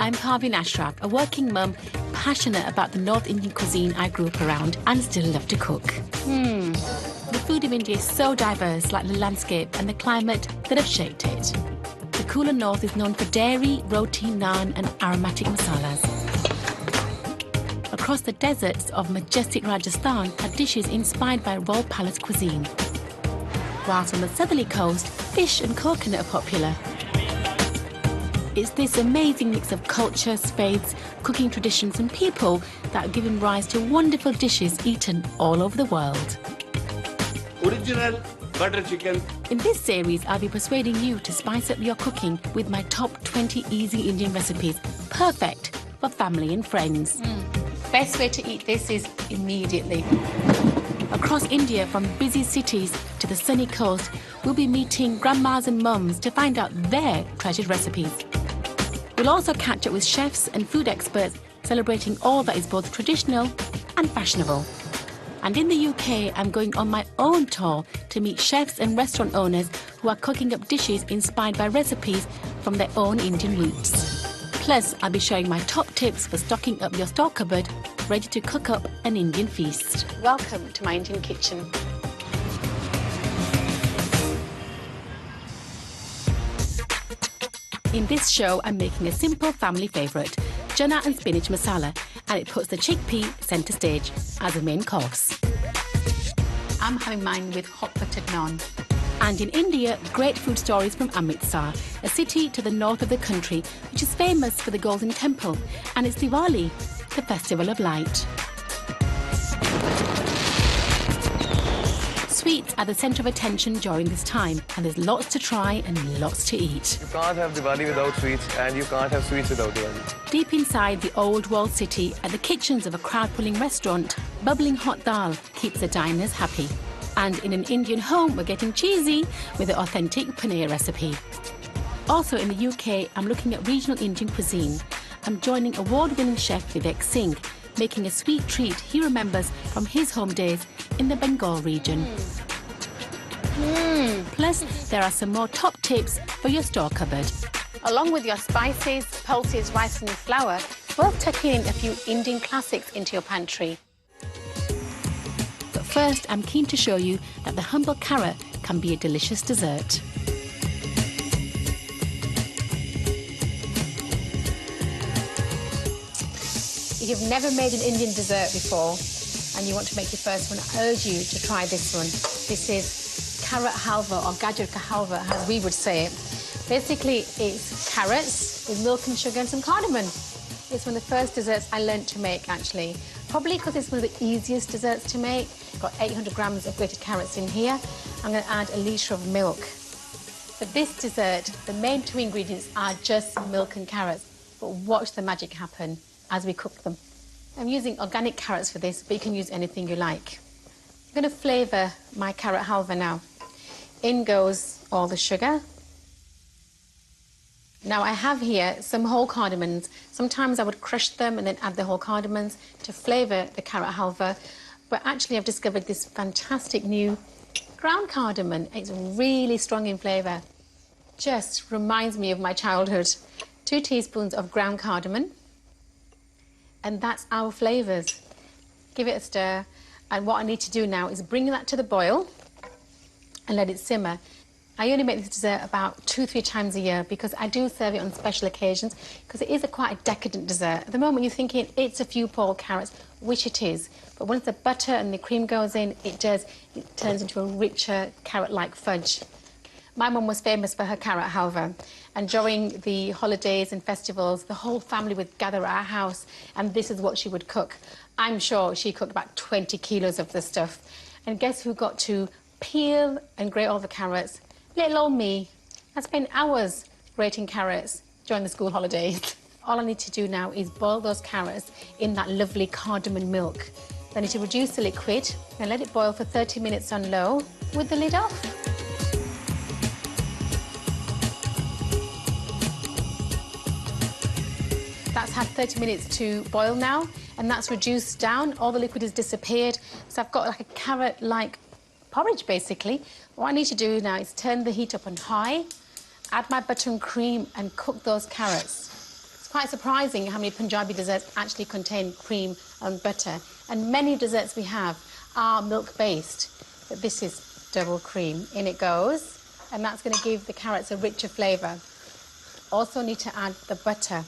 I'm Parbin Ashraf, a working mum, passionate about the North Indian cuisine I grew up around and still love to cook. The food of India is so diverse, like the landscape and the climate that have shaped it. The cooler north is known for dairy, roti, naan and aromatic masalas. Across the deserts of majestic Rajasthan are dishes inspired by royal palace cuisine. Whilst on the southerly coast, fish and coconut are popular. It's this amazing mix of cultures, faiths, cooking traditions and people that have given rise to wonderful dishes eaten all over the world. Original butter chicken. In this series, I'll be persuading you to spice up your cooking with my top 20 easy Indian recipes, perfect for family and friends. Best way to eat this is immediately. Across India, from busy cities to the sunny coast, we'll be meeting grandmas and mums to find out their treasured recipes. We'll also catch up with chefs and food experts celebrating all that is both traditional and fashionable. And in the UK, I'm going on my own tour to meet chefs and restaurant owners who are cooking up dishes inspired by recipes from their own Indian roots. Plus, I'll be showing my top tips for stocking up your store cupboard, ready to cook up an Indian feast. Welcome to my Indian kitchen. In this show, I'm making a simple family favourite, chana and spinach masala, and it puts the chickpea centre stage as a main course. I'm having mine with hot buttered naan. And in India, great food stories from Amritsar, a city to the north of the country, which is famous for the Golden Temple, and it's Diwoali, the Festival of Light. Sweets are the centre of attention during this time, and there's lots to try and lots to eat. You can't have Diwali without sweets, and you can't have sweets without Diwali. Deep inside the old walled city, at the kitchens of a crowd-pulling restaurant, bubbling hot dal keeps the diners happy. And in an Indian home, we're getting cheesy with the authentic paneer recipe. Also in the UK, I'm looking at regional Indian cuisine. I'm joining award-winning chef Vivek Singh, making a sweet treat he remembers from his home days in the Bengal region. Plus, there are some more top tips for your store cupboard. Along with your spices, pulses, rice and flour, both tucking in a few Indian classics into your pantry. But first, I'm keen to show you that the humble carrot can be a delicious dessert. If you've never made an Indian dessert before and you want to make your first one, I urge you to try this one. This is carrot halva, or gajar ka halva, as we would say it. Basically, it's carrots with milk and sugar and some cardamom. It's one of the first desserts I learnt to make, actually. Probably because it's one of the easiest desserts to make. Got 800 grams of grated carrots in here. I'm going to add a litre of milk. For this dessert, the main two ingredients are just milk and carrots. But watch the magic happen as we cook them. I'm using organic carrots for this, but you can use anything you like. I'm going to flavour my carrot halva now. In goes all the sugar. Now I have here some whole cardamoms. Sometimes I would crush them and then add the whole cardamoms to flavour the carrot halva. But actually I've discovered this fantastic new ground cardamom. It's really strong in flavour. Just reminds me of my childhood. 2 teaspoons of ground cardamom. And that's our flavours. Give it a stir. And what I need to do now is bring that to the boil and let it simmer. I only make this dessert about 2-3 times a year because I do serve it on special occasions because it is quite a decadent dessert. At the moment you're thinking it's a few boiled carrots, which it is. But once the butter and the cream goes in, it turns into a richer carrot-like fudge. My mum was famous for her carrot halva, and during the holidays and festivals, the whole family would gather at our house, and this is what she would cook. I'm sure she cooked about 20 kilos of this stuff. And guess who got to peel and grate all the carrots? Little old me. I spent hours grating carrots during the school holidays. All I need to do now is boil those carrots in that lovely cardamom milk. Then I need to reduce the liquid and let it boil for 30 minutes on low with the lid off. That's had 30 minutes to boil now, and that's reduced down. All the liquid has disappeared. So I've got like a carrot-like porridge, basically. What I need to do now is turn the heat up on high, add my butter and cream, and cook those carrots. It's quite surprising how many Punjabi desserts actually contain cream and butter. And many desserts we have are milk-based, but this is double cream. In it goes, and that's going to give the carrots a richer flavour. Also need to add the butter,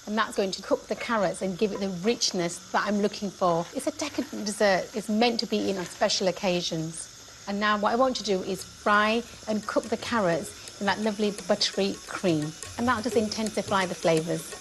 and that's going to cook the carrots and give it the richness that I'm looking for. It's a decadent dessert. It's meant to be eaten on special occasions. And now what I want to do is fry and cook the carrots in that lovely buttery cream, and that'll just intensify the flavours.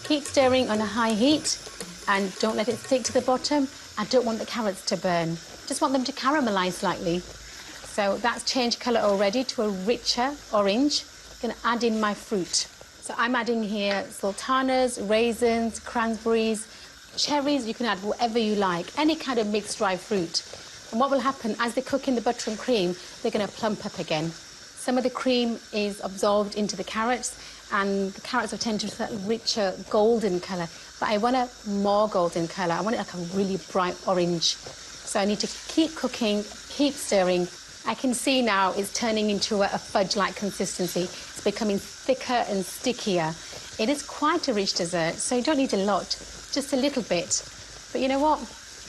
Keep stirring on a high heat and don't let it stick to the bottom. I don't want the carrots to burn. Just want them to caramelise slightly. So that's changed colour already to a richer orange. I'm going to add in my fruit. So I'm adding here sultanas, raisins, cranberries, cherries. You can add whatever you like, any kind of mixed dry fruit. And what will happen, as they cook in the butter and cream, they're going to plump up again. Some of the cream is absorbed into the carrots, and the carrots have tended to that richer golden colour. But I want a more golden colour. I want it like a really bright orange. So I need to keep cooking, keep stirring. I can see now it's turning into a fudge-like consistency. It's becoming thicker and stickier. It is quite a rich dessert, so you don't need a lot, just a little bit. But you know what?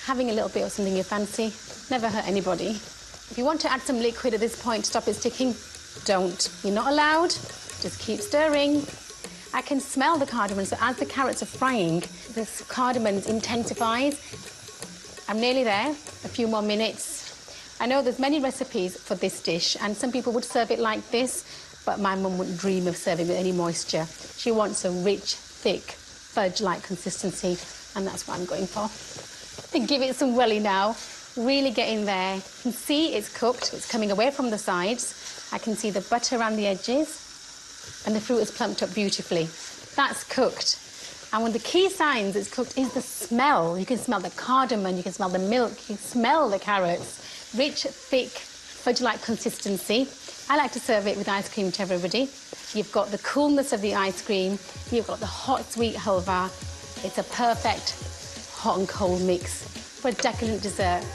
Having a little bit of something you fancy never hurt anybody. If you want to add some liquid at this point to stop it sticking, don't. You're not allowed. Just keep stirring. I can smell the cardamom, so as the carrots are frying, this cardamom intensifies. I'm nearly there, a few more minutes. I know there's many recipes for this dish, and some people would serve it like this, but my mum wouldn't dream of serving with any moisture. She wants a rich, thick, fudge-like consistency, and that's what I'm going for. And give it some welly now. Really get in there. You can see it's cooked. It's coming away from the sides. I can see the butter around the edges, and the fruit is plumped up beautifully. That's cooked. And one of the key signs it's cooked is the smell. You can smell the cardamom, you can smell the milk, you can smell the carrots. Rich, thick, fudge-like consistency. I like to serve it with ice cream to everybody. You've got the coolness of the ice cream, you've got the hot, sweet halva. It's a perfect hot and cold mix for a decadent dessert.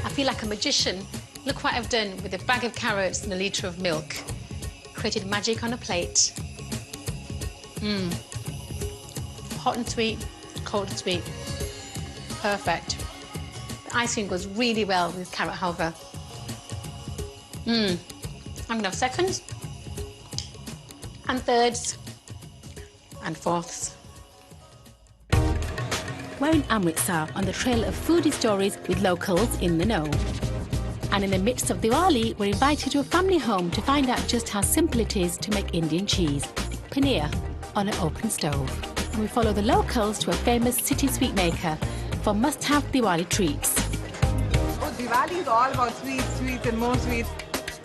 I feel like a magician. Look what I've done with a bag of carrots and a litre of milk. Created magic on a plate. Hot and sweet, cold and sweet. Perfect. The ice cream goes really well with carrot halva. I'm gonna have seconds, and thirds, and fourths. We're in Amritsar on the trail of foodie stories with locals in the know. And in the midst of Diwali, we're invited to a family home to find out just how simple it is to make Indian cheese, paneer, on an open stove. And we follow the locals to a famous city sweet maker for must-have Diwali treats. Oh, Diwali is all about sweets and more sweets.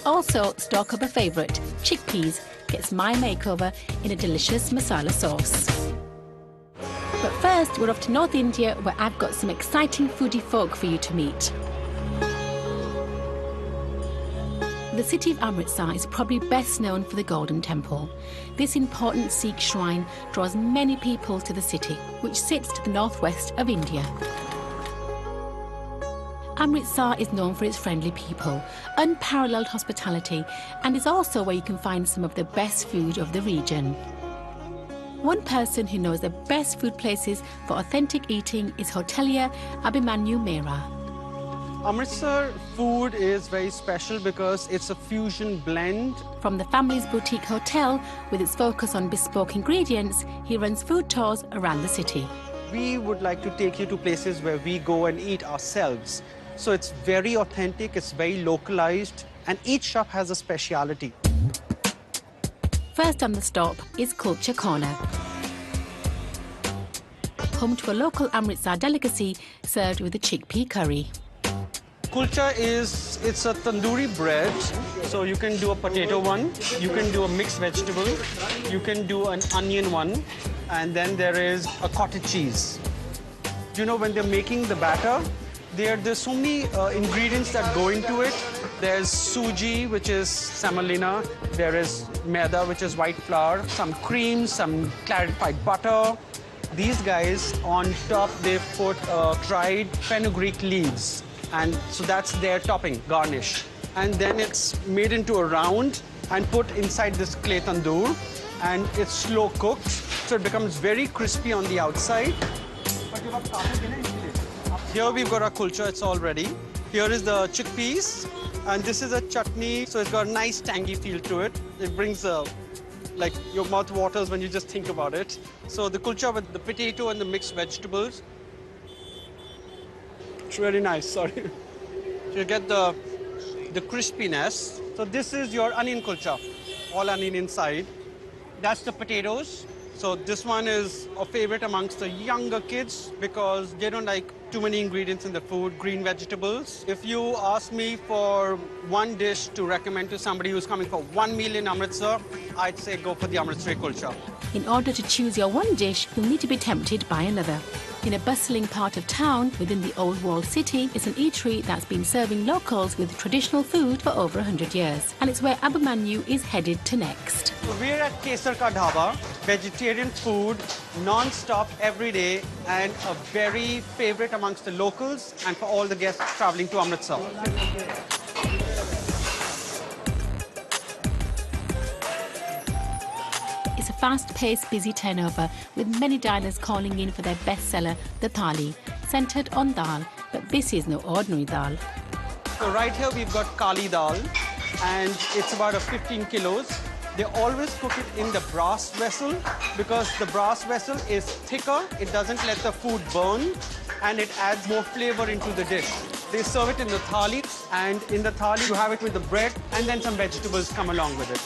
Also, stock up a favourite, chickpeas, gets my makeover in a delicious masala sauce. But first, we're off to North India, where I've got some exciting foodie folk for you to meet. The city of Amritsar is probably best known for the Golden Temple. This important Sikh shrine draws many people to the city, which sits to the northwest of India. Amritsar is known for its friendly people, unparalleled hospitality, and is also where you can find some of the best food of the region. One person who knows the best food places for authentic eating is hotelier Abhimanyu Mehra. Amritsar food is very special because it's a fusion blend. From the family's boutique hotel, with its focus on bespoke ingredients, he runs food tours around the city. We would like to take you to places where we go and eat ourselves. So it's very authentic, it's very localized, and each shop has a speciality. First on the stop is Culture Corner, home to a local Amritsar delicacy served with a chickpea curry. Kulcha it's a tandoori bread, so you can do a potato one, you can do a mixed vegetable, you can do an onion one, and then there is a cottage cheese. You know, when they're making the batter, there's so many ingredients that go into it. There's suji, which is semolina, there is maida, which is white flour, some cream, some clarified butter, These guys, on top, they've put dried fenugreek leaves. And so that's their topping, garnish. And then it's made into a round and put inside this clay tandoor. And it's slow cooked, so it becomes very crispy on the outside. Here we've got our kulcha, it's all ready. Here is the chickpeas, and this is a chutney, so it's got a nice tangy feel to it. It brings like your mouth waters when you just think about it. So the kulcha with the potato and the mixed vegetables. It's really nice, sorry. So you get the crispiness. So this is your onion kulcha, all onion inside. That's the potatoes. So this one is a favorite amongst the younger kids because they don't like too many ingredients in the food, green vegetables. If you ask me for one dish to recommend to somebody who's coming for one meal in Amritsar, I'd say go for the Amritsari kulcha. In order to choose your one dish, you'll need to be tempted by another. In a bustling part of town within the old walled city is an eatery that's been serving locals with traditional food for over 100 years. And it's where Abhimanyu is headed to next. So we're at Kesar Ka Dhaba, vegetarian food, non-stop every day, and a very favorite amongst the locals and for all the guests traveling to Amritsar. It's a fast-paced, busy turnover with many diners calling in for their bestseller, the thali, centred on dal, but this is no ordinary dal. So right here we've got kali dal, and it's about 15 kilos. They always cook it in the brass vessel because the brass vessel is thicker, it doesn't let the food burn, and it adds more flavor into the dish. They serve it in the thali, and in the thali you have it with the bread, and then some vegetables come along with it.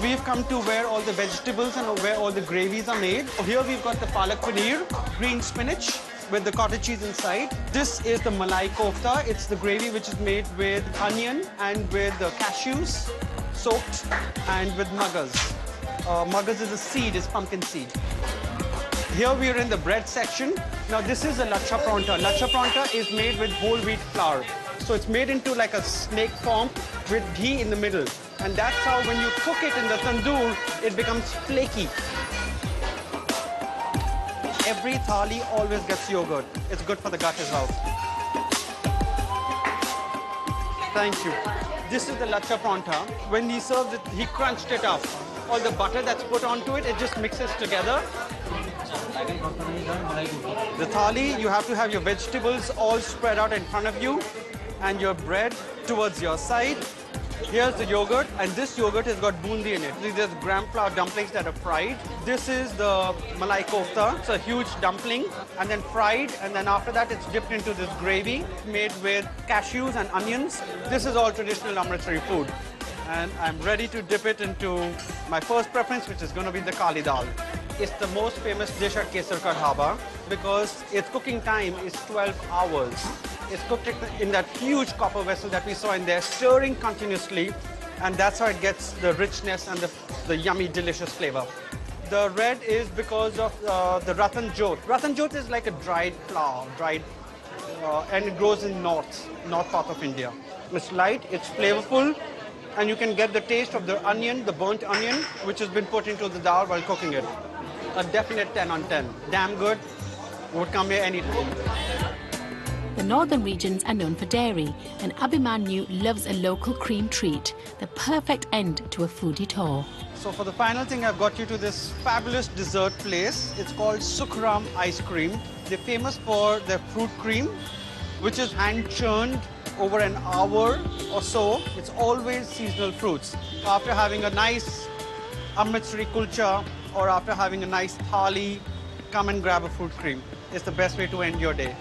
We've come to where all the vegetables and where all the gravies are made. Here we've got the palak paneer, green spinach, with the cottage cheese inside. This is the malai kofta. It's the gravy which is made with onion and with cashews soaked and with magas. Magas is a seed, is pumpkin seed. Here we are in the bread section. Now this is a lacha pronta. Lacha pronta is made with whole wheat flour. So it's made into like a snake form with ghee in the middle. And that's how when you cook it in the tandoor, it becomes flaky. Every thali always gets yogurt. It's good for the gut as well. Thank you. This is the lacha pronta. When he served it, he crunched it up. All the butter that's put onto it, it just mixes together. The thali, you have to have your vegetables all spread out in front of you and your bread towards your side. Here's the yogurt, and this yogurt has got bundi in it. These are gram flour dumplings that are fried. This is the malai kofta. It's a huge dumpling, and then fried, and then after that it's dipped into this gravy made with cashews and onions. This is all traditional Amritsari food. And I'm ready to dip it into my first preference, which is going to be the kali dal. It's the most famous dish at Kesar Ka Dhaba because its cooking time is 12 hours. It's cooked in that huge copper vessel that we saw in there, stirring continuously, and that's how it gets the richness and the yummy, delicious flavor. The red is because of the Ratan Jot. Ratan Jot is like a dried flower, and it grows in north part of India. It's light, it's flavorful, and you can get the taste of the onion, the burnt onion, which has been put into the dal while cooking it. A definite 10 on 10. Damn good. Would come here anytime. The northern regions are known for dairy, and Abhimanyu loves a local cream treat, the perfect end to a foodie tour. So for the final thing, I've got you to this fabulous dessert place. It's called Sukram Ice Cream. They're famous for their fruit cream, which is hand-churned over an hour or so. It's always seasonal fruits. After having a nice Amritsari kulcha or after having a nice thali, come and grab a fruit cream. It's the best way to end your day.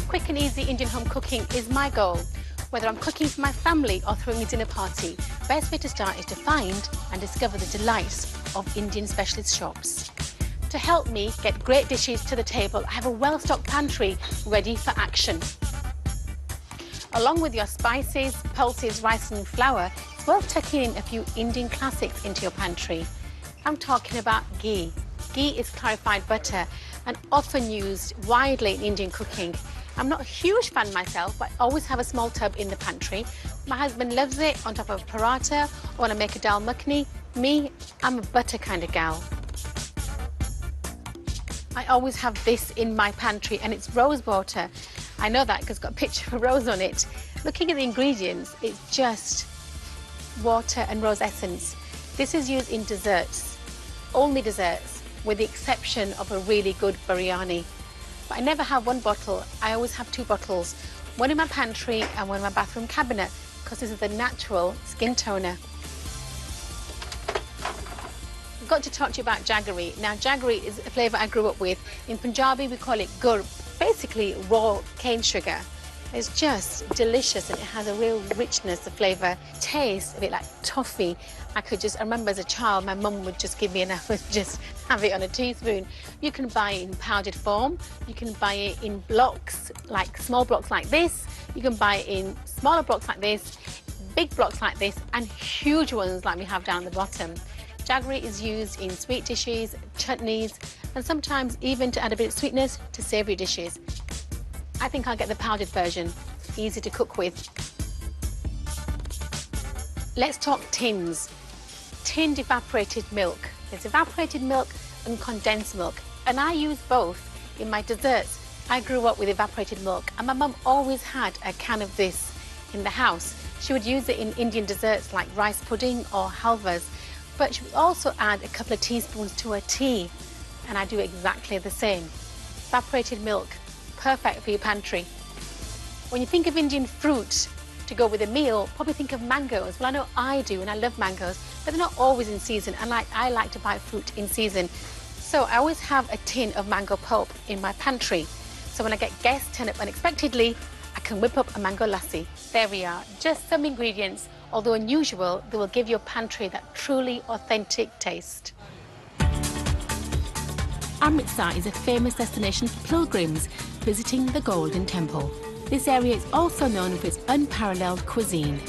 Quick and easy Indian home cooking is my goal. Whether I'm cooking for my family or throwing a dinner party, best way to start is to find and discover the delights of Indian specialist shops. To help me get great dishes to the table, I have a well-stocked pantry ready for action. Along with your spices, pulses, rice and flour, it's worth tucking in a few Indian classics into your pantry. I'm talking about ghee. Ghee is clarified butter and often used widely in Indian cooking. I'm not a huge fan myself, but I always have a small tub in the pantry. My husband loves it on top of a paratha, or when I make a dal makhani. Me, I'm a butter kind of gal. I always have this in my pantry, and it's rose water. I know that because it's got a picture of a rose on it. Looking at the ingredients, it's just water and rose essence. This is used in desserts, only desserts, with the exception of a really good biryani. But I never have one bottle, I always have two bottles. One in my pantry and one in my bathroom cabinet, because this is the natural skin toner. I've got to talk to you about jaggery. Now, jaggery is a flavour I grew up with. In Punjabi, we call it gur, basically raw cane sugar. It's just delicious, and it has a real richness of flavour. Tastes a bit like toffee. I remember as a child, my mum would just give me enough and just have it on a teaspoon. You can buy it in powdered form. You can buy it in blocks, like small blocks like this. You can buy it in smaller blocks like this, big blocks like this, and huge ones like we have down the bottom. Jaggery is used in sweet dishes, chutneys, and sometimes even to add a bit of sweetness to savoury dishes. I think I'll get the powdered version, easy to cook with. Let's talk tins. Tinned evaporated milk. There's evaporated milk and condensed milk, and I use both in my desserts. I grew up with evaporated milk, and my mum always had a can of this in the house. She would use it in Indian desserts like rice pudding or halvas, but she would also add a couple of teaspoons to her tea, and I do exactly the same. Evaporated milk, perfect for your pantry. When you think of Indian fruit to go with a meal, probably think of mangoes. Well, I know I do, and I love mangoes, but they're not always in season, and I like to buy fruit in season. So I always have a tin of mango pulp in my pantry. So when I get guests turn up unexpectedly, I can whip up a mango lassi. There we are, just some ingredients. Although unusual, they will give your pantry that truly authentic taste. Amritsar is a famous destination for pilgrims visiting the Golden Temple. This area is also known for its unparalleled cuisine.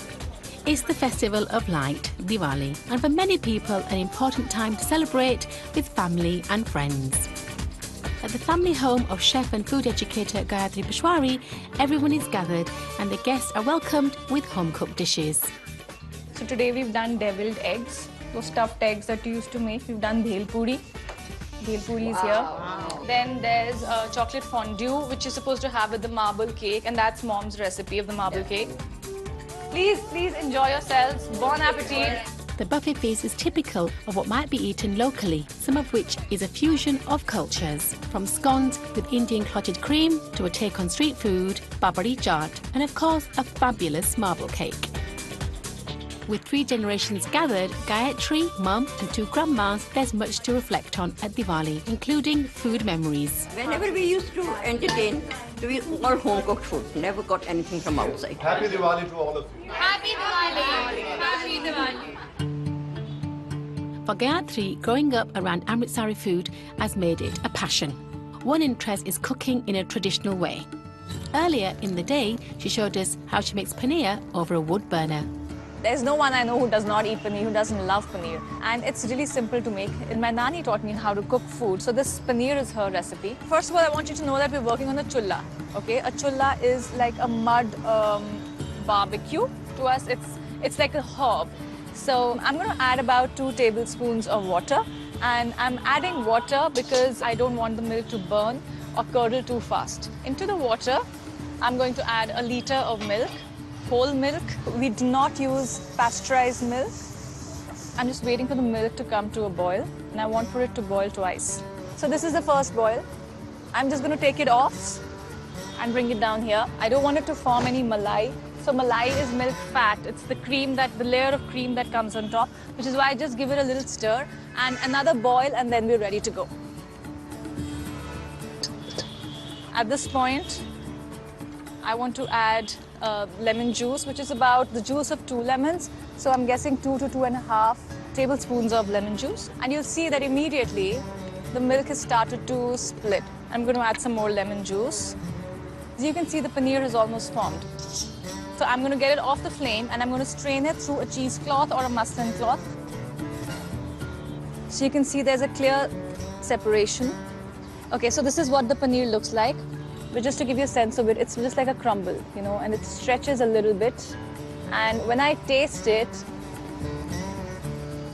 It's the festival of light, Diwali, and for many people an important time to celebrate with family and friends. At the family home of chef and food educator Gayatri Peshwari, everyone is gathered and the guests are welcomed with home-cooked dishes. So today we've done deviled eggs, those stuffed eggs that you used to make. We've done bhel puri. Bhel puri is here. Then there's chocolate fondue, which you're supposed to have with the marble cake, and that's Mom's recipe of the marble cake. Please enjoy yourselves. Bon appetit. The buffet feast is typical of what might be eaten locally, some of which is a fusion of cultures, from scones with Indian clotted cream to a take on street food, babari chaat, and of course a fabulous marble cake. With 3 generations gathered, Gayatri, Mum and 2 grandmas, there's much to reflect on at Diwali, including food memories. Whenever we used to entertain, we all home-cooked food, never got anything from outside. Happy Diwali to all of you. Happy Diwali! Happy Diwali! For Gayatri, growing up around Amritsari food has made it a passion. One interest is cooking in a traditional way. Earlier in the day, she showed us how she makes paneer over a wood burner. There's no one I know who does not eat paneer, who doesn't love paneer. And it's really simple to make. And my nanny taught me how to cook food. So this paneer is her recipe. First of all, I want you to know that we're working on a chulla. Okay, a chulla is like a mud barbecue. To us, it's like a herb. So I'm going to add about 2 tablespoons of water. And I'm adding water because I don't want the milk to burn or curdle too fast. Into the water, I'm going to add 1 liter of milk. Whole milk. We do not use pasteurized milk. I'm just waiting for the milk to come to a boil, and I want for it to boil twice. So this is the first boil. I'm just going to take it off and bring it down here. I don't want it to form any malai. So malai is milk fat. It's the cream, the layer of cream that comes on top, which is why I just give it a little stir and another boil, and then we're ready to go. At this point, I want to add lemon juice, which is about the juice of 2 lemons. So I'm guessing 2 to 2.5 tablespoons of lemon juice. And you'll see that immediately the milk has started to split. I'm going to add some more lemon juice. As you can see, the paneer is almost formed. So I'm going to get it off the flame and I'm going to strain it through a cheesecloth or a muslin cloth. So you can see there's a clear separation. Okay, so this is what the paneer looks like. But just to give you a sense of it, it's just like a crumble, you know, and it stretches a little bit. And when I taste it,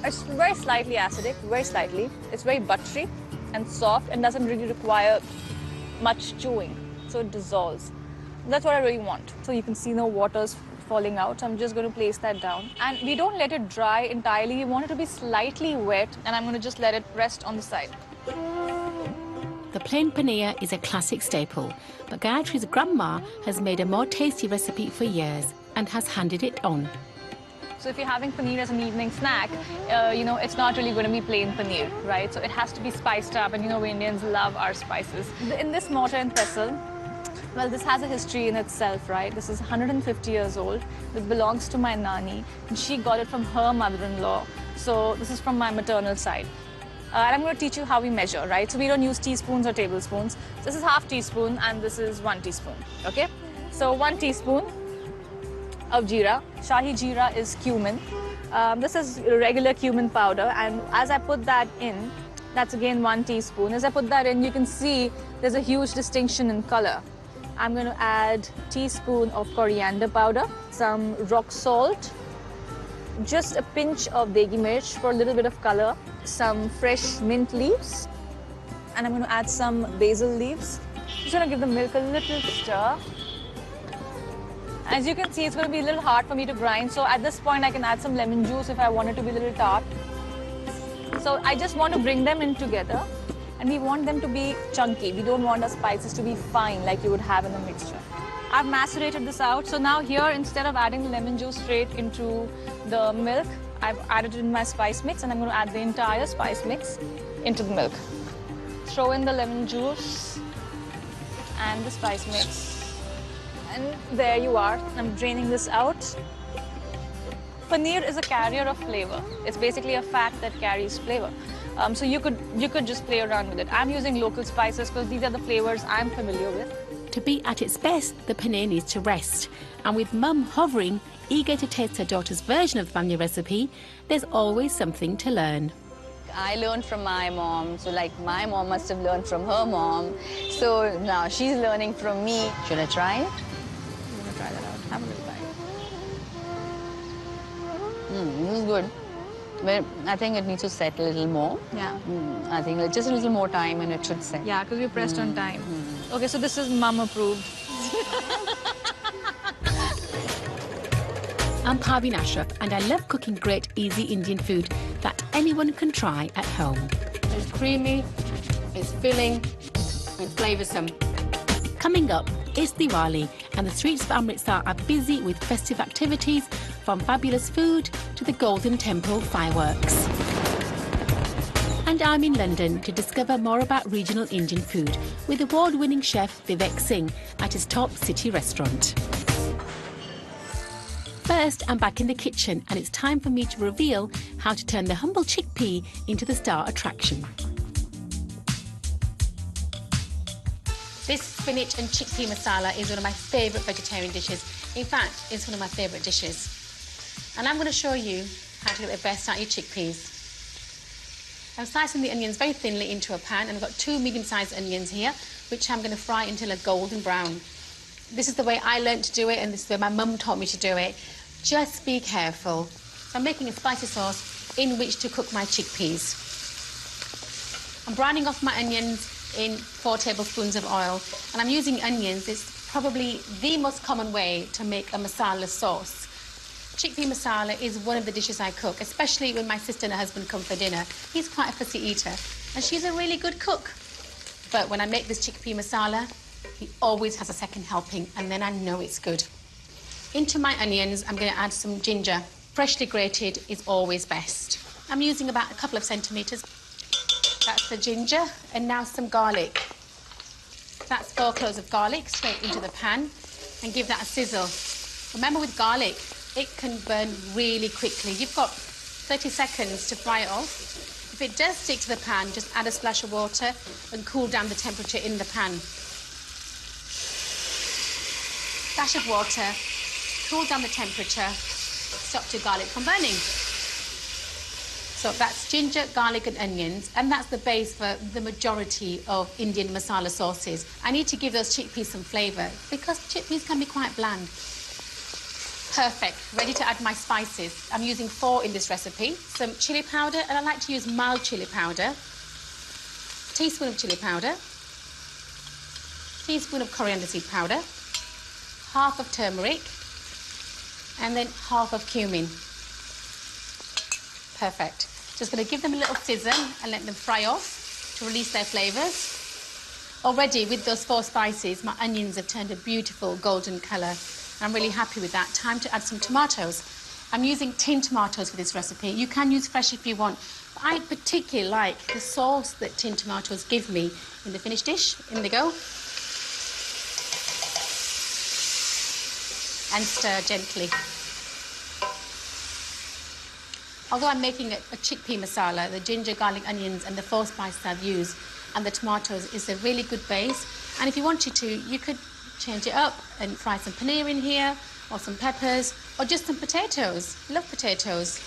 it's very slightly acidic, very slightly. It's very buttery and soft and doesn't really require much chewing, so it dissolves. That's what I really want. So you can see no waters falling out. I'm just going to place that down. And we don't let it dry entirely. We want it to be slightly wet, and I'm going to just let it rest on the side. The plain paneer is a classic staple, but Gayatri's grandma has made a more tasty recipe for years and has handed it on. So if you're having paneer as an evening snack, you know, it's not really going to be plain paneer, right? So it has to be spiced up, and you know, we Indians love our spices. In this mortar and pestle, well, this has a history in itself, right? This is 150 years old. It belongs to my nani, and she got it from her mother-in-law. So this is from my maternal side. And I'm going to teach you how we measure, right? So we don't use teaspoons or tablespoons. This is half teaspoon, and this is 1 teaspoon, okay? So 1 teaspoon of jeera. Shahi jeera is cumin. This is regular cumin powder, and as I put that in, that's again 1 teaspoon. As I put that in, you can see there's a huge distinction in color. I'm going to add a teaspoon of coriander powder, some rock salt, just a pinch of degi mirch for a little bit of color, some fresh mint leaves, and I'm going to add some basil leaves. Just going to give the milk a little stir. As you can see, it's going to be a little hard for me to grind, so at this point I can add some lemon juice if I want it to be a little tart. So I just want to bring them in together, and we want them to be chunky. We don't want our spices to be fine like you would have in a mixture. I've macerated this out, so now here, instead of adding the lemon juice straight into the milk, I've added it in my spice mix, and I'm going to add the entire spice mix into the milk. Throw in the lemon juice and the spice mix. And there you are. I'm draining this out. Paneer is a carrier of flavor. It's basically a fat that carries flavor. So you could just play around with it. I'm using local spices because these are the flavors I'm familiar with. To be at its best, the paneer needs to rest. And with Mum hovering, eager to taste her daughter's version of the family recipe, there's always something to learn. I learned from my mom, so like my mom must have learned from her mom. So now she's learning from me. Should I try it? I'm going to try that out. Have a little bite. This is good. But I think it needs to set a little more. Yeah. I think just a little more time and it should set. Yeah, because we pressed on time. Okay, so this is mum approved. I'm Parbin Ashraf, and I love cooking great, easy Indian food that anyone can try at home. It's creamy, it's filling, it's flavoursome. Coming up, it's Diwali, and the streets of Amritsar are busy with festive activities, from fabulous food to the Golden Temple fireworks. And I'm in London to discover more about regional Indian food with award-winning chef Vivek Singh at his top city restaurant. First, I'm back in the kitchen, and it's time for me to reveal how to turn the humble chickpea into the star attraction. This spinach and chickpea masala is one of my favourite vegetarian dishes. In fact, it's one of my favourite dishes. And I'm going to show you how to get the best out of your chickpeas. I'm slicing the onions very thinly into a pan, and I've got 2 medium-sized onions here, which I'm going to fry until a golden brown. This is the way I learned to do it, and this is the way my mum taught me to do it. Just be careful. So I'm making a spicy sauce in which to cook my chickpeas. I'm browning off my onions in 4 tablespoons of oil, and I'm using onions. It's probably the most common way to make a masala sauce. Chickpea masala is one of the dishes I cook, especially when my sister and her husband come for dinner. He's quite a fussy eater, and she's a really good cook. But when I make this chickpea masala, he always has a second helping, and then I know it's good. Into my onions, I'm going to add some ginger. Freshly grated is always best. I'm using about a couple of centimetres. That's the ginger, and now some garlic. That's 4 cloves of garlic straight into the pan, and give that a sizzle. Remember, with garlic, it can burn really quickly. You've got 30 seconds to fry it off. If it does stick to the pan, just add a splash of water and cool down the temperature in the pan. Dash of water, cool down the temperature, stops your garlic from burning. So that's ginger, garlic and onions, and that's the base for the majority of Indian masala sauces. I need to give those chickpeas some flavour because chickpeas can be quite bland. Perfect, ready to add my spices. I'm using 4 in this recipe. Some chilli powder, and I like to use mild chilli powder. A teaspoon of chilli powder. A teaspoon of coriander seed powder. Half of turmeric. And then half of cumin. Perfect. Just going to give them a little sizzle and let them fry off to release their flavours. Already, with those 4 spices, my onions have turned a beautiful golden colour. I'm really happy with that. Time to add some tomatoes. I'm using tin tomatoes for this recipe. You can use fresh if you want. But I particularly like the sauce that tin tomatoes give me in the finished dish. In they go. And stir gently. Although I'm making a chickpea masala, the ginger, garlic, onions and the 4 spices I've used and the tomatoes is a really good base. And if you wanted to, you could change it up and fry some paneer in here or some peppers or just some potatoes. Love potatoes.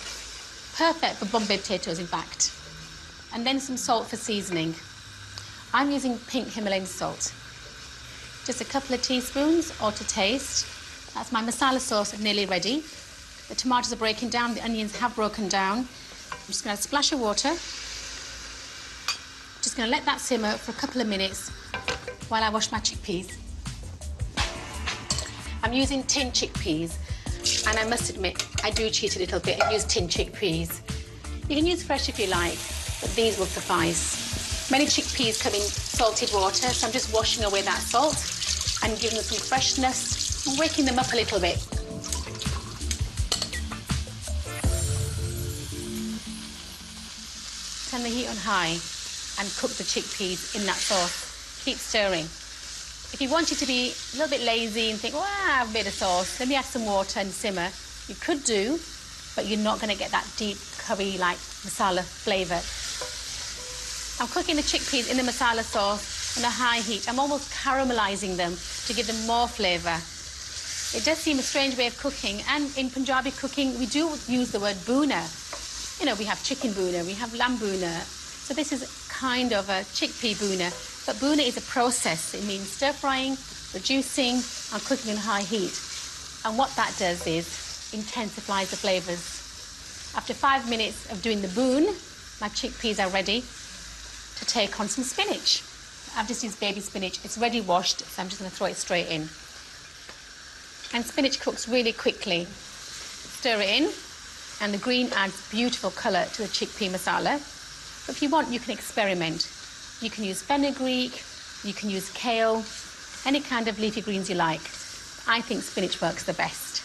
Perfect for Bombay potatoes, in fact. And then some salt for seasoning. I'm using pink Himalayan salt. Just a couple of teaspoons or to taste. That's my masala sauce nearly ready. The tomatoes are breaking down, the onions have broken down. I'm just going to splash of water. Just going to let that simmer for a couple of minutes while I wash my chickpeas. I'm using tin chickpeas, and I must admit, I do cheat a little bit and use tin chickpeas. You can use fresh if you like, but these will suffice. Many chickpeas come in salted water, so I'm just washing away that salt and giving them some freshness and waking them up a little bit. Turn the heat on high and cook the chickpeas in that sauce. Keep stirring. If you wanted to be a little bit lazy and think, well, I have a bit of sauce, let me add some water and simmer, you could do, but you're not going to get that deep curry-like masala flavour. I'm cooking the chickpeas in the masala sauce on a high heat. I'm almost caramelising them to give them more flavour. It does seem a strange way of cooking, and in Punjabi cooking, we do use the word boona. You know, we have chicken boona, we have lamb boona. So this is kind of a chickpea boona. But boona is a process. It means stir-frying, reducing, and cooking on high heat. And what that does is intensifies the flavours. After 5 minutes of doing the boon, my chickpeas are ready to take on some spinach. I've just used baby spinach. It's ready washed, so I'm just going to throw it straight in. And spinach cooks really quickly. Stir it in, and the green adds beautiful colour to the chickpea masala. But if you want, you can experiment. You can use fenugreek, you can use kale, any kind of leafy greens you like. I think spinach works the best.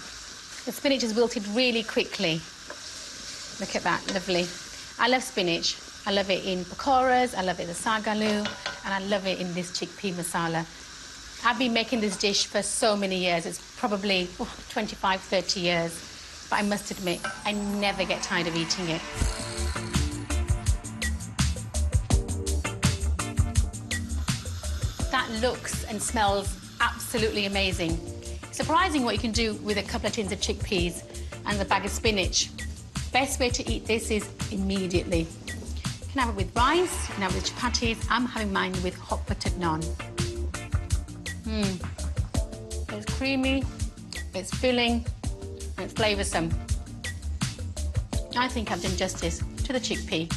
The spinach is wilted really quickly. Look at that, lovely. I love spinach. I love it in pakoras, I love it in the sagalu, and I love it in this chickpea masala. I've been making this dish for so many years. It's probably 25, 30 years. But I must admit, I never get tired of eating it. That looks and smells absolutely amazing. Surprising what you can do with a couple of tins of chickpeas and a bag of spinach. Best way to eat this is immediately. You can have it with rice, you can have it with chapatis. I'm having mine with hot buttered naan. It's creamy, it's filling, and it's flavoursome. I think I've done justice to the chickpea.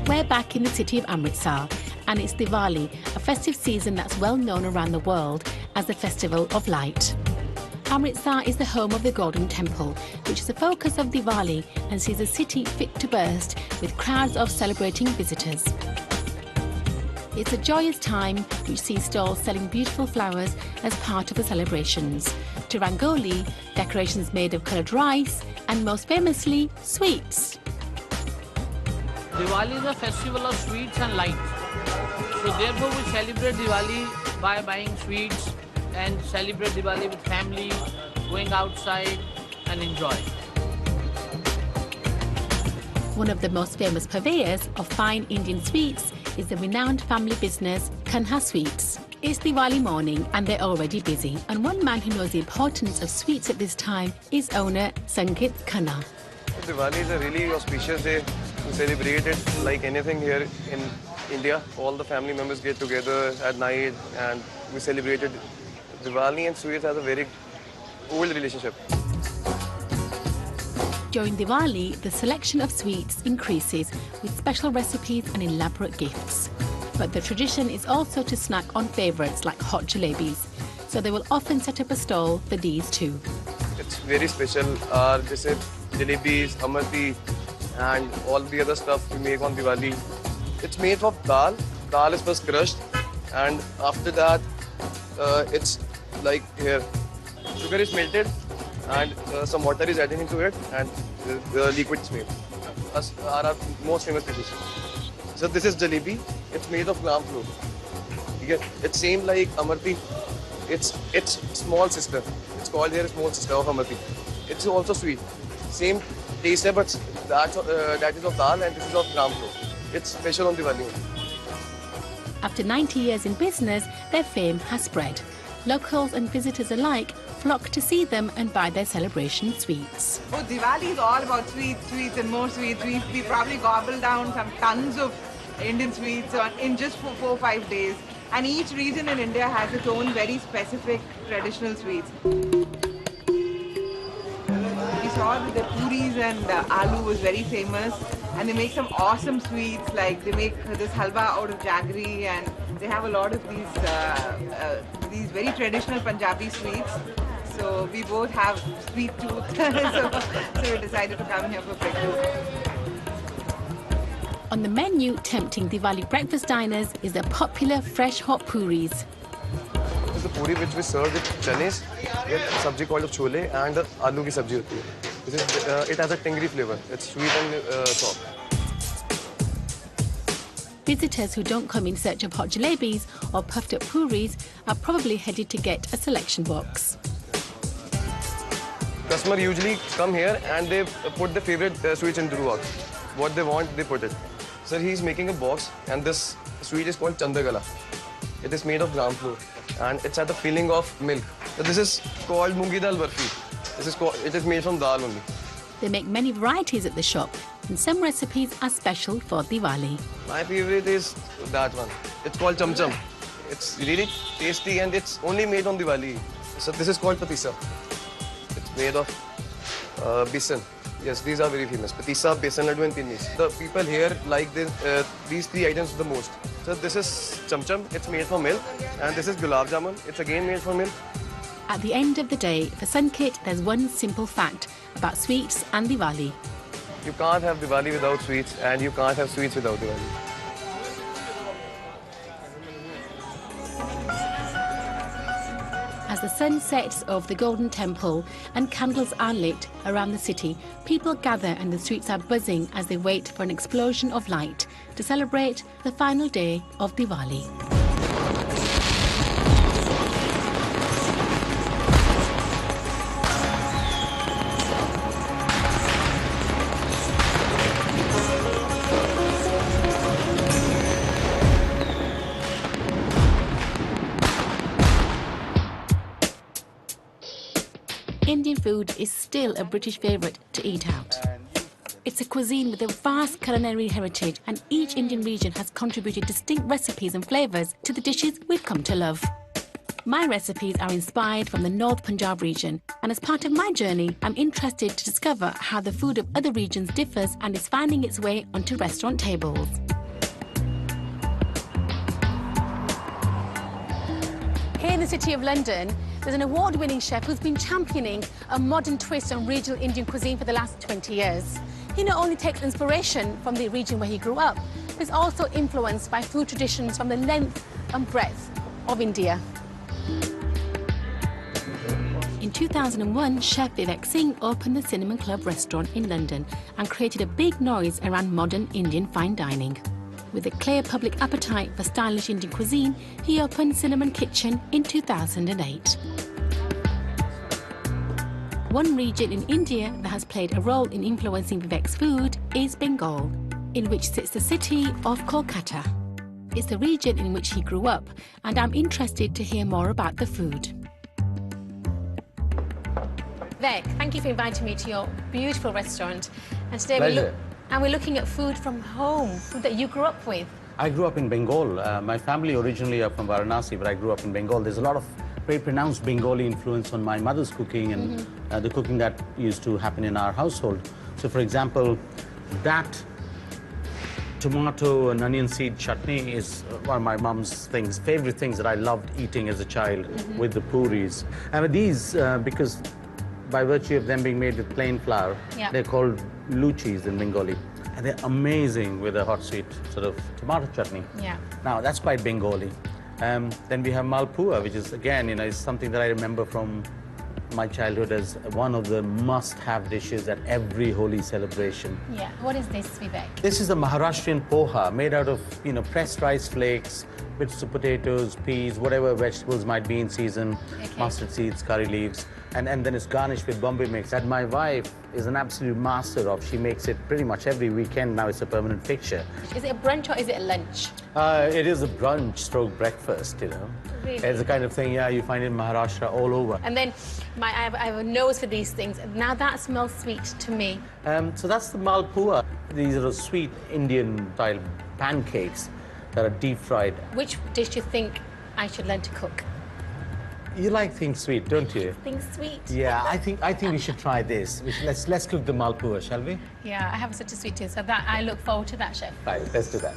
We're back in the city of Amritsar, and it's Diwali, a festive season that's well known around the world as the Festival of Light. Amritsar is the home of the Golden Temple, which is the focus of Diwali and sees the city fit to burst with crowds of celebrating visitors. It's a joyous time which sees stalls selling beautiful flowers as part of the celebrations, to rangoli, decorations made of coloured rice, and most famously, sweets. Diwali is a festival of sweets and light. So therefore we celebrate Diwali by buying sweets and celebrate Diwali with family, going outside and enjoy. One of the most famous purveyors of fine Indian sweets is the renowned family business Kanha Sweets. It's Diwali morning and they're already busy. And one man who knows the importance of sweets at this time is owner Sangeet Khanna. Diwali is a really auspicious day to celebrate it like anything here in India. All the family members get together at night and we celebrated. Diwali and sweets has a very old relationship. During Diwali, the selection of sweets increases with special recipes and elaborate gifts. But the tradition is also to snack on favourites like hot jalebis. So they will often set up a stall for these too. It's very special. This is jalebis, amarti, and all the other stuff we make on Diwali. It's made of dal. Dal is first crushed, and after that, it's like here. Sugar is melted, and some water is added into it, and the liquid is made. That's our most famous dish. So this is jalebi. It's made of gram flour. It's same like amarti. It's small sister. It's called here small sister of amarti. It's also sweet. Same taste, but that is of dal and this is of gram flour. It's special on Diwali. After 90 years in business, their fame has spread. Locals and visitors alike flock to see them and buy their celebration sweets. Oh, Diwali is all about sweets, sweets and more sweets. We probably gobble down some tons of Indian sweets in just 4 or 5 days. And each region in India has its own very specific traditional sweets. We saw that the puris and aloo was very famous, and they make some awesome sweets, like they make this halwa out of jaggery, and they have a lot of these very traditional Punjabi sweets. So we both have sweet tooth, so we decided to come here for breakfast. On the menu, tempting Diwali breakfast diners is the popular fresh hot puris. This is the puri which we serve with chanes, with sabji called chole, and aloo ki sabji hoti hai. This is, it has a tingly flavor. It's sweet and soft. Visitors who don't come in search of hot jalebis or puffed up puris are probably headed to get a selection box. Customer usually come here and they put their favorite sweets into the box. What they want, they put it. Sir, he's making a box, and this sweet is called chandagala. It is made of gram flour, and it's at the filling of milk. So this is called mungi dal barfi. It is made from dal only. They make many varieties at the shop, and some recipes are special for Diwali. My favorite is that one. It's called cham cham. It's really tasty, and it's only made on Diwali. So this is called patisa. It's made of besan. Yes, these are very famous. Patisa, besan laddu and pinnis. The people here like these 3 items the most. So this is cham cham. It's made from milk. And this is gulab jamun. It's again made from milk. At the end of the day, for Sangeet, there's one simple fact about sweets and Diwali. You can't have Diwali without sweets, and you can't have sweets without Diwali. As the sun sets over the Golden Temple and candles are lit around the city, people gather and the streets are buzzing as they wait for an explosion of light to celebrate the final day of Diwali. Indian food is still a British favourite to eat out. It's a cuisine with a vast culinary heritage, and each Indian region has contributed distinct recipes and flavours to the dishes we've come to love. My recipes are inspired from the North Punjab region, and as part of my journey, I'm interested to discover how the food of other regions differs and is finding its way onto restaurant tables. Here in the City of London, there's an award-winning chef who's been championing a modern twist on regional Indian cuisine for the last 20 years. He not only takes inspiration from the region where he grew up, but is also influenced by food traditions from the length and breadth of India. In 2001, Chef Vivek Singh opened the Cinnamon Club restaurant in London and created a big noise around modern Indian fine dining. With a clear public appetite for stylish Indian cuisine, he opened Cinnamon Kitchen in 2008. One region in India that has played a role in influencing Vivek's food is Bengal, in which sits the city of Kolkata. It's the region in which he grew up, and I'm interested to hear more about the food. Vivek, thank you for inviting me to your beautiful restaurant. And today we're looking at food from home, food that you grew up with. I grew up in Bengal. My family originally are from Varanasi, but I grew up in Bengal. There's a lot of very pronounced Bengali influence on my mother's cooking and the cooking that used to happen in our household. So, for example, that tomato and onion seed chutney is one of my mom's favorite things that I loved eating as a child with the puris. And these, because by virtue of them being made with plain flour, they're called luchis in Bengali. And they're amazing with a hot sweet sort of tomato chutney. Yeah. Now, that's quite Bengali. Then we have malpua, which is, again, is something that I remember from my childhood as one of the must-have dishes at every holy celebration. Yeah. What is this, Vivek? This is a Maharashtrian poha made out of, pressed rice flakes, bits of potatoes, peas, whatever vegetables might be in season, mustard seeds, curry leaves, and then it's garnished with Bombay mix that my wife is an absolute master of. She makes it pretty much every weekend now. It's a permanent fixture. Is it a brunch or is it a lunch? It is a brunch stroke breakfast, Really? It's the kind of thing, you find in Maharashtra all over. And then I have a nose for these things. Now that smells sweet to me. So that's the malpua. These are sweet Indian-style pancakes that are deep-fried. Which dish do you think I should learn to cook? You like things sweet, don't you? Things sweet. Yeah, I think we should try this. Let's cook the malpua, shall we? Yeah, I have such a sweet tooth, so that I look forward to that, chef. Right, let's do that.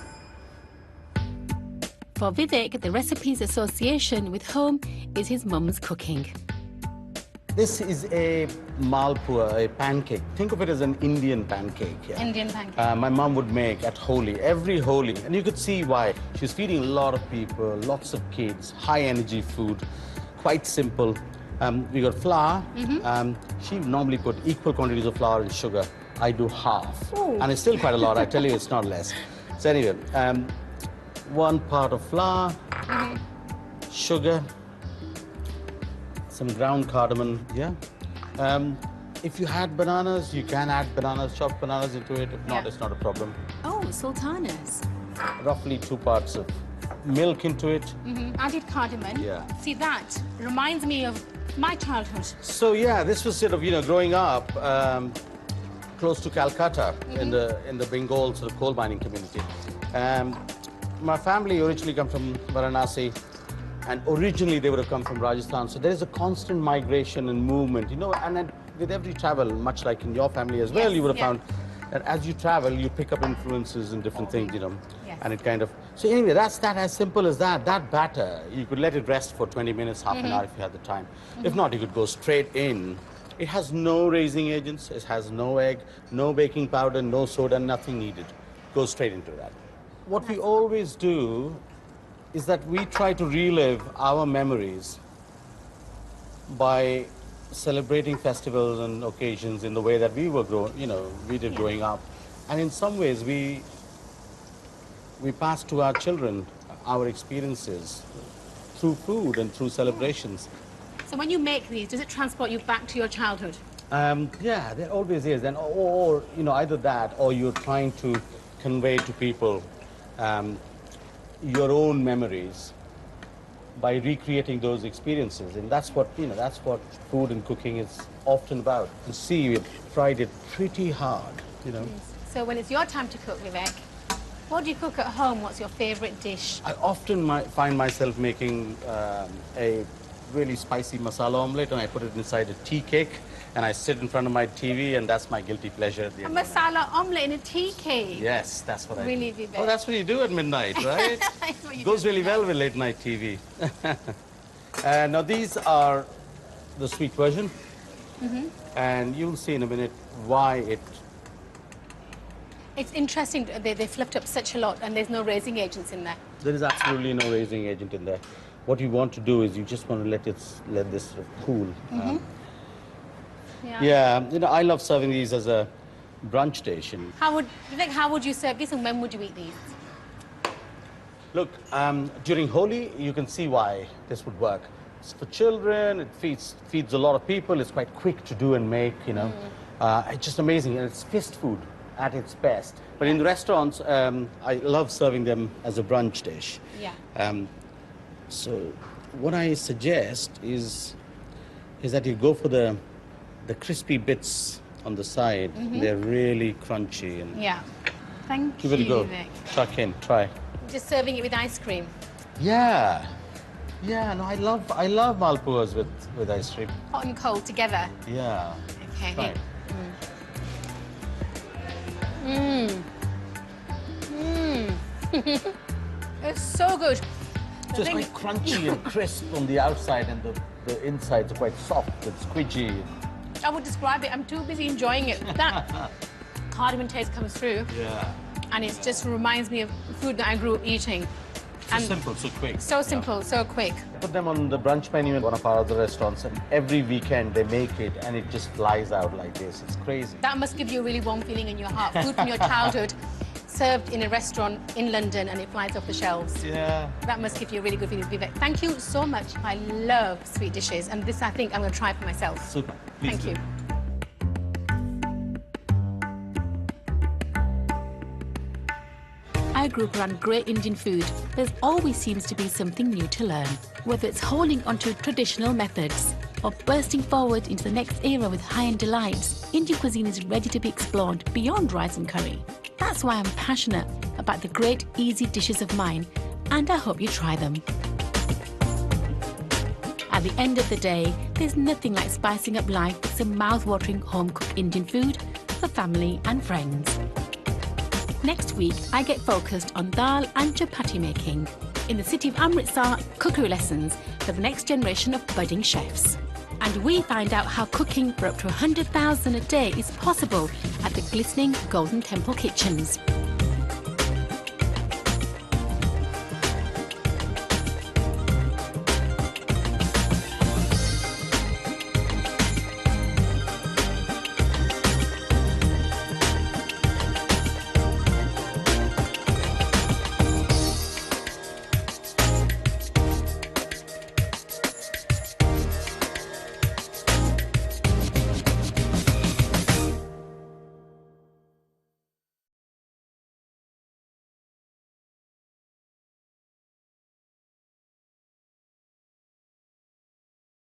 For Vivek, the recipe's association with home is his mum's cooking. This is a malpua, a pancake. Think of it as an Indian pancake. Yeah? Indian pancake. My mum would make at Holi, every Holi. And you could see why. She's feeding a lot of people, lots of kids, high-energy food, quite simple. We got flour. She normally put equal quantities of flour and sugar. I do half. Ooh. And it's still quite a lot. I tell you, it's not less. So anyway, 1 part of flour, sugar, some ground cardamom, if you had bananas, you can add bananas, chopped bananas into it. If not, it's not a problem. Oh, sultanas. Roughly 2 parts of milk into it. Added cardamom. Yeah. See, that reminds me of my childhood. So yeah, this was sort of, growing up close to Calcutta in the Bengal sort of coal mining community. My family originally come from Varanasi, and originally they would have come from Rajasthan. So there is a constant migration and movement, and then with every travel, much like in your family as well, you would have found that as you travel, you pick up influences in different things, and it kind of... So anyway, that's that, as simple as that. That batter, you could let it rest for 20 minutes, half an hour if you had the time. If not, you could go straight in. It has no raising agents, it has no egg, no baking powder, no soda, nothing needed. Go straight into that. What we always do is that we try to relive our memories by celebrating festivals and occasions in the way that we were growing up. And in some ways, we pass to our children our experiences through food and through celebrations. So when you make these, does it transport you back to your childhood? Yeah, there always is. And or either that, or you're trying to convey to people your own memories by recreating those experiences. And that's what food and cooking is often about. You see, we've tried it pretty hard, So when it's your time to cook, Vivek, what do you cook at home? What's your favorite dish? I often find myself making a really spicy masala omelette, and I put it inside a tea cake, and I sit in front of my TV, and that's my guilty pleasure at the end. A masala omelette in a tea cake? Yes, that's what I do. Really, Vivek? Oh, that's what you do at midnight, right? That's what you Goes do. really well with late night TV. Now these are the sweet version, and you'll see in a minute why It's interesting, they flipped up such a lot and there's no raising agents in there. there is absolutely no raising agent in there. What you want to do is you just want to let this sort of cool. I love serving these as a brunch dish. And Vivek, how would you serve this and when would you eat these? look, during Holi, you can see why this would work. It's for children. It feeds a lot of people. It's quite quick to do and make, you know. It's just amazing. And it's fist food at its best. But in the restaurants, I love serving them as a brunch dish. Yeah. So what I suggest is that you go for the crispy bits on the side. They're really crunchy. And Yeah. Thank give it a go. Vivek. Chuck in, try. Just serving it with ice cream. Yeah. Yeah, no, I love malpuas with ice cream. Hot and cold together. Yeah. Okay. Try it. It's so good. So it's quite crunchy and crisp on the outside, and the insides are quite soft and squidgy. I would describe it. I'm too busy enjoying it. That cardamom taste comes through, Yeah. and it just reminds me of food that I grew up eating. So simple, so quick. So simple, so quick. Put them on the brunch menu in one of our other restaurants, and every weekend they make it, and it just flies out like this. It's crazy. That must give you a really warm feeling in your heart. Food from your childhood, served in a restaurant in London, and it flies off the shelves. Yeah. That must give you a really good feeling, Vivek. Thank you so much. I love sweet dishes, and this I think I'm going to try for myself. Super. Please Thank do. you. I grew up around great Indian food. There's always seems to be something new to learn. Whether it's holding onto traditional methods or bursting forward into the next era with high-end delights, Indian cuisine is ready to be explored beyond rice and curry. That's why I'm passionate about the great, easy dishes of mine, and I hope you try them. At the end of the day, there's nothing like spicing up life with some mouth-watering home-cooked Indian food for family and friends. Next week, I get focused on dal and chapati making in the city of Amritsar, cookery lessons for the next generation of budding chefs. And we find out how cooking for up to 100,000 a day is possible at the glistening Golden Temple kitchens.